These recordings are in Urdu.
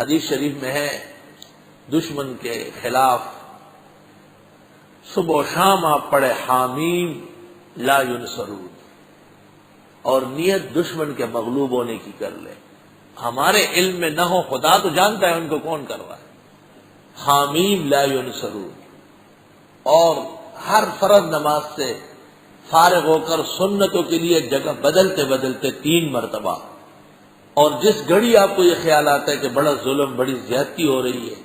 حدیث شریف میں ہے دشمن کے خلاف صبح و شام آپ پڑھے حامیم لا ینصرون، اور نیت دشمن کے مغلوب ہونے کی کر لے. ہمارے علم میں نہ ہو، خدا تو جانتا ہے ان کو کون کروا ہے. حامیم لا ینصرون. اور ہر فرض نماز سے فارغ ہو کر سنتوں کے لیے جگہ بدلتے بدلتے 3 مرتبہ. اور جس گھڑی آپ کو یہ خیال آتا ہے کہ بڑا ظلم، بڑی زیادتی ہو رہی ہے،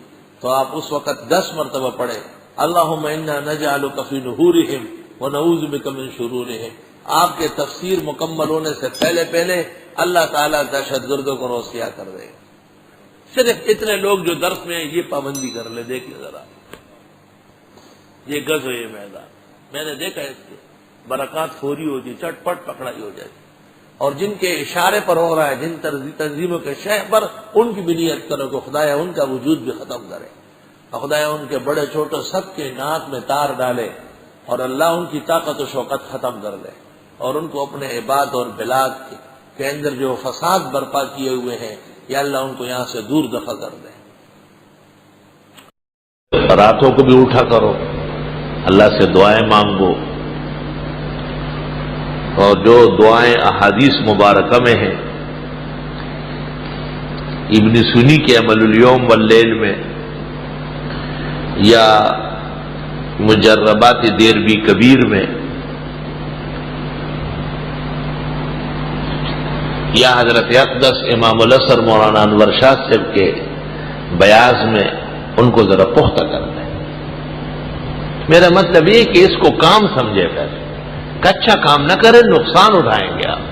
تو آپ اس وقت 10 مرتبہ پڑھیں اللہم انا نجعلک فی نحورہم ونعوذ بک من شرورہم. آپ کے تفسیر مکمل ہونے سے پہلے پہلے اللہ تعالیٰ دہشت گردوں کو روسیہ کر دے. صرف اتنے لوگ جو درس میں یہ پابندی کر لے. دیکھیں ذرا یہ غزوہ یہ میدان، میں نے دیکھا اس کے برکات فوری ہوتی، چٹ پٹ پکڑائی ہو جاتی. اور جن کے اشارے پر ہو رہا ہے، جن تنظیموں کے شہ پر، ان کی بھی نیت کرو کہ خدایا ان کا وجود بھی ختم کرے، اور خدایا ان کے بڑے چھوٹے سب کے ناک میں تار ڈالے، اور اللہ ان کی طاقت و شوکت ختم کر دے، اور ان کو اپنے عباد اور بلاد کے اندر جو فساد برپا کیے ہوئے ہیں، یا اللہ ان کو یہاں سے دور دفع کر دے. راتوں کو بھی اٹھا کرو، اللہ سے دعائیں مانگو، اور جو دعائیں احادیث مبارکہ میں ہیں، ابن سنی کے عمل الیوم واللیل میں، یا مجربات دیربی کبیر میں، یا حضرت اقدس امام الاسر مولانا انور شاہ صاحب کے بیاض میں، ان کو ذرا پختہ کر دیں. میرا مطلب یہ کہ اس کو کام سمجھے کر، کچا کام نہ کرے، نقصان اٹھائیں گے آپ.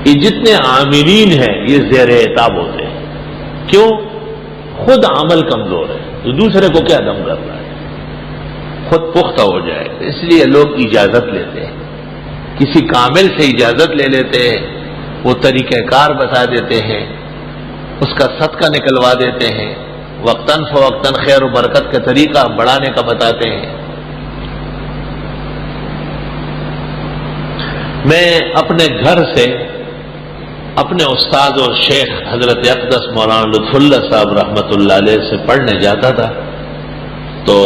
یہ جتنے عاملین ہیں یہ زیر عتاب ہوتے ہیں. کیوں؟ خود عمل کمزور ہے تو دوسرے کو کیا دم کر رہا ہے؟ خود پختہ ہو جائے. اس لیے لوگ اجازت لیتے ہیں، کسی کامل سے اجازت لے لیتے ہیں، وہ طریقہ کار بتا دیتے ہیں، اس کا صدقہ نکلوا دیتے ہیں، وقتاً فوقتاً خیر و برکت کا طریقہ بڑھانے کا بتاتے ہیں. میں اپنے گھر سے اپنے استاد اور شیخ حضرت اقدس مولانا لطف اللہ صاحب رحمۃ اللہ علیہ سے پڑھنے جاتا تھا، تو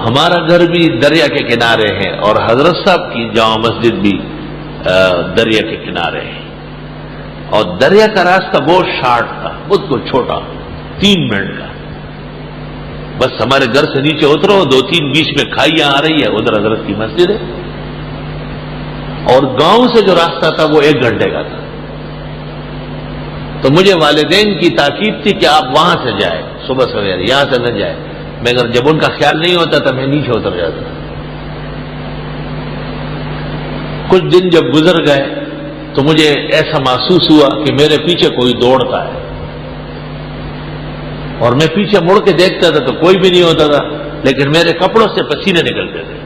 ہمارا گھر بھی دریا کے کنارے ہے، اور حضرت صاحب کی جامع مسجد بھی دریا کے کنارے ہے. اور دریا کا راستہ بہت شارٹ تھا، بالکل چھوٹا، 3 منٹ کا. بس ہمارے گھر سے نیچے اترو، 2-3 بیچ میں کھائیاں آ رہی ہے، ادھر حضرت کی مسجد ہے. اور گاؤں سے جو راستہ تھا وہ 1 گھنٹے کا تھا. تو مجھے والدین کی تاکید تھی کہ آپ وہاں سے جائیں صبح سویرے، یہاں سے نہ جائیں. مگر جب ان کا خیال نہیں ہوتا تھا میں نیچے اتر جاتا. کچھ دن جب گزر گئے تو مجھے ایسا محسوس ہوا کہ میرے پیچھے کوئی دوڑتا ہے، اور میں پیچھے مڑ کے دیکھتا تھا تو کوئی بھی نہیں ہوتا تھا، لیکن میرے کپڑوں سے پسینے نکلتے تھے،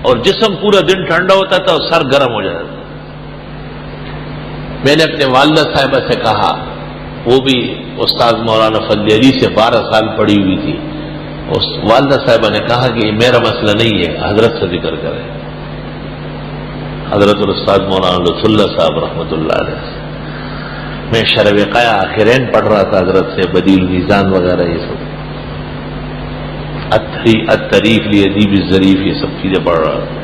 اور جسم پورا دن ٹھنڈا ہوتا تھا اور سر گرم ہو جاتا تھا. میں نے اپنے والدہ صاحبہ سے کہا، وہ بھی استاد مولانا فضل علی سے 12 سال پڑھی ہوئی تھی. اس والدہ صاحبہ نے کہا کہ یہ میرا مسئلہ نہیں ہے، حضرت سے ذکر کریں. حضرت الاستاذ مولانا لطف اللہ صاحب رحمۃ اللہ علیہ سے میں شرح وقایہ آخرین پڑھ رہا تھا حضرت سے، بدیل میزان وغیرہ یہ سب، التریف لادیب الظریف یہ سب چیزیں پڑھ رہا تھا.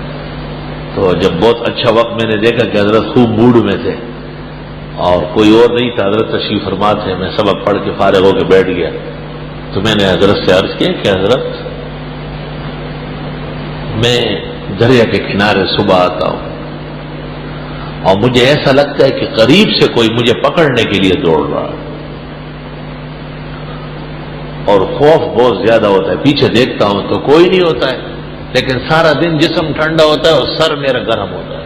تو جب بہت اچھا وقت میں نے دیکھا کہ حضرت خوب موڈ میں تھے اور کوئی اور نہیں تھا، حضرت تشریف فرما تھے، میں سبق پڑھ کے فارغ ہو کے بیٹھ گیا. تو میں نے حضرت سے عرض کیا کہ حضرت میں دریا کے کنارے صبح آتا ہوں اور مجھے ایسا لگتا ہے کہ قریب سے کوئی مجھے پکڑنے کے لیے دوڑ رہا ہے، اور خوف بہت زیادہ ہوتا ہے. پیچھے دیکھتا ہوں تو کوئی نہیں ہوتا ہے، لیکن سارا دن جسم ٹھنڈا ہوتا ہے اور سر میرا گرم ہوتا ہے.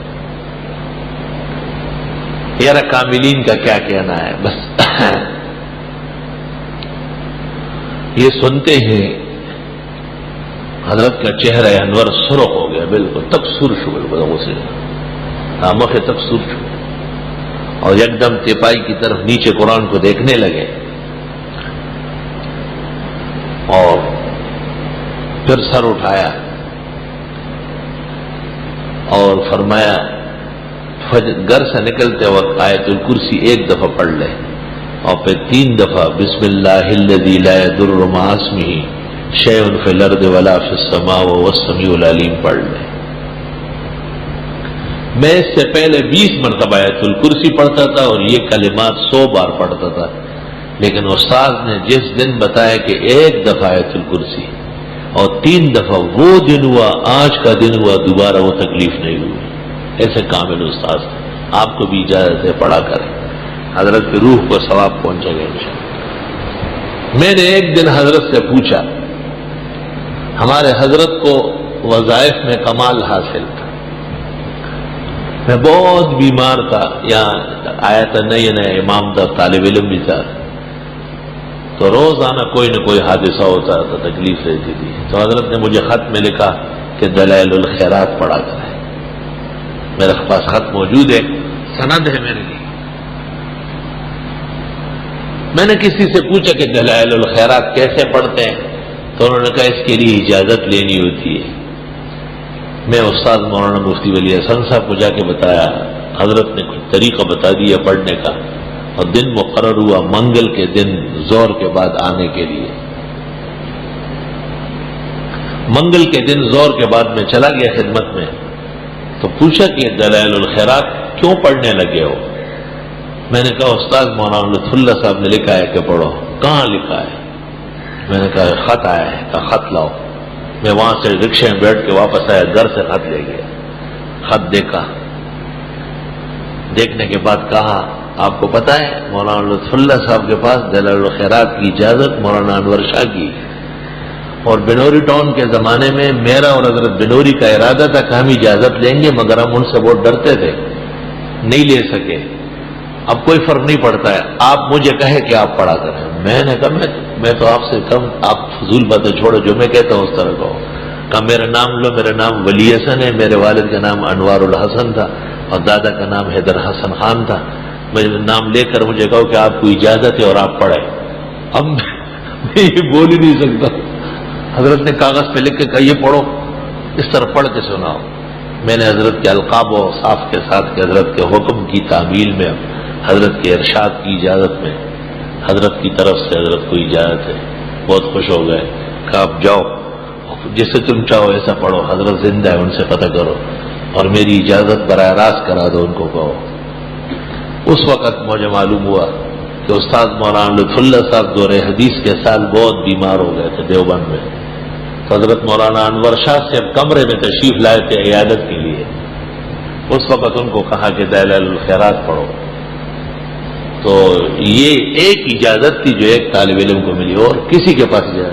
یار کاملین کا کیا کہنا ہے. بس یہ سنتے ہیں حضرت کا چہرہ انور سرخ ہو گیا، بالکل تک سرخ ہو گیا، اسے آمخ تک سرخ، اور یک دم تیپائی کی طرف نیچے قرآن کو دیکھنے لگے. اور پھر سر اٹھایا اور فرمایا گھر سے نکلتے وقت آیت الکرسی 1 دفعہ پڑھ لے. اور پھر 3 دفعہ بسم اللہ الذی لا یضر مع اسمہ شیء فی الارض ولا فی السماء وهو السمیع العلیم پڑھ لیں۔ میں اس سے پہلے 20 مرتبہ آیت الکرسی پڑھتا تھا اور یہ کلمات 100 بار پڑھتا تھا، لیکن استاد نے جس دن بتایا کہ 1 دفعہ آیت الکرسی اور 3 دفعہ وہ دن ہوا، آج کا دن ہوا، دوبارہ وہ تکلیف نہیں ہوئی۔ ایسے کامل استاد آپ کو بھی اجازت ہے پڑھا کریں، حضرت کی روح کو ثواب پہنچے گا انشاءاللہ۔ میں نے ایک دن حضرت سے پوچھا، ہمارے حضرت کو وظائف میں کمال حاصل تھا، میں بہت بیمار تھا، یہاں آیا تھا نیا امام تھا، طالب علم بھی تھا، تو روزانہ کوئی نہ کوئی حادثہ ہوتا تھا، تکلیف رہتی تھی، تو حضرت نے مجھے خط میں لکھا کہ دلائل الخیرات پڑھا کریں۔ میرے پاس خط موجود ہے، سند ہے میرے لیے۔ میں نے کسی سے پوچھا کہ دلائل الخیرات کیسے پڑھتے ہیں، تو انہوں نے کہا اس کے لیے اجازت لینی ہوتی ہے۔ میں استاد مولانا مفتی ولی حسن صاحب کو جا کے بتایا، حضرت نے کچھ طریقہ بتا دیا پڑھنے کا، اور دن مقرر ہوا منگل کے دن زور کے بعد آنے کے لیے۔ منگل کے دن زور کے بعد میں چلا گیا خدمت میں، تو پوچھا کہ دلائل الخیرات کیوں پڑھنے لگے ہو؟ میں نے کہا استاد مولانا لطف اللہ صاحب نے لکھا ہے کہ پڑھو۔ کہاں لکھا ہے؟ میں نے کہا خط آیا ہے، کہا خط لاؤ۔ میں وہاں سے رکشے میں بیٹھ کے واپس آیا، گھر سے خط لے گیا، خط دیکھا، دیکھنے کے بعد کہا آپ کو پتا ہے مولانا لطف اللہ صاحب کے پاس دلائل الخیرات کی اجازت مولانا انور شاہ کی، اور بنوری ٹاؤن کے زمانے میں میرا اور حضرت بنوری کا ارادہ تھا کہ ہم اجازت لیں گے، مگر ہم ان سے بہت ڈرتے تھے، نہیں لے سکے۔ اب کوئی فرق نہیں پڑتا ہے، آپ مجھے کہے کہ آپ پڑھا کریں۔ میں نے کہا میں تو آپ سے کم، آپ فضول باتیں چھوڑو، جو میں کہتا ہوں اس طرح کہو۔ کہا میرا نام لو، میرا نام ولی حسن ہے، میرے والد کا نام انوار الحسن تھا اور دادا کا نام حیدر حسن خان تھا، میرا نام لے کر مجھے کہو کہ آپ کو اجازت ہے اور آپ پڑھیں۔ اب میں یہ بول ہی نہیں سکتا۔ حضرت نے کاغذ پہ لکھ کے کہا یہ پڑھو، اس طرح پڑھ کے سناؤ۔ میں نے حضرت کے القاب و اوصاف کے ساتھ کہ حضرت کے حکم کی تعمیل میں، حضرت کے ارشاد کی اجازت میں، حضرت کی طرف سے حضرت کو اجازت ہے، بہت خوش ہو گئے۔ کہا آپ جاؤ، جسے تم چاہو ایسا پڑھو، حضرت زندہ ہے، ان سے پتہ کرو اور میری اجازت براہ راست کرا دو، ان کو کہو۔ اس وقت مجھے معلوم ہوا کہ استاد مولانا لطف اللہ صاحب دور حدیث کے سال بہت بیمار ہو گئے تھے دیوبند میں، تو حضرت مولانا انور شاہ سے کمرے میں تشریف لائے تھے عیادت کے لیے۔ اس وقت ان کو کہا کہ دلائل الخیرات پڑھو، تو یہ ایک اجازت تھی جو ایک طالب علم کو ملی، اور کسی کے پاس اجازت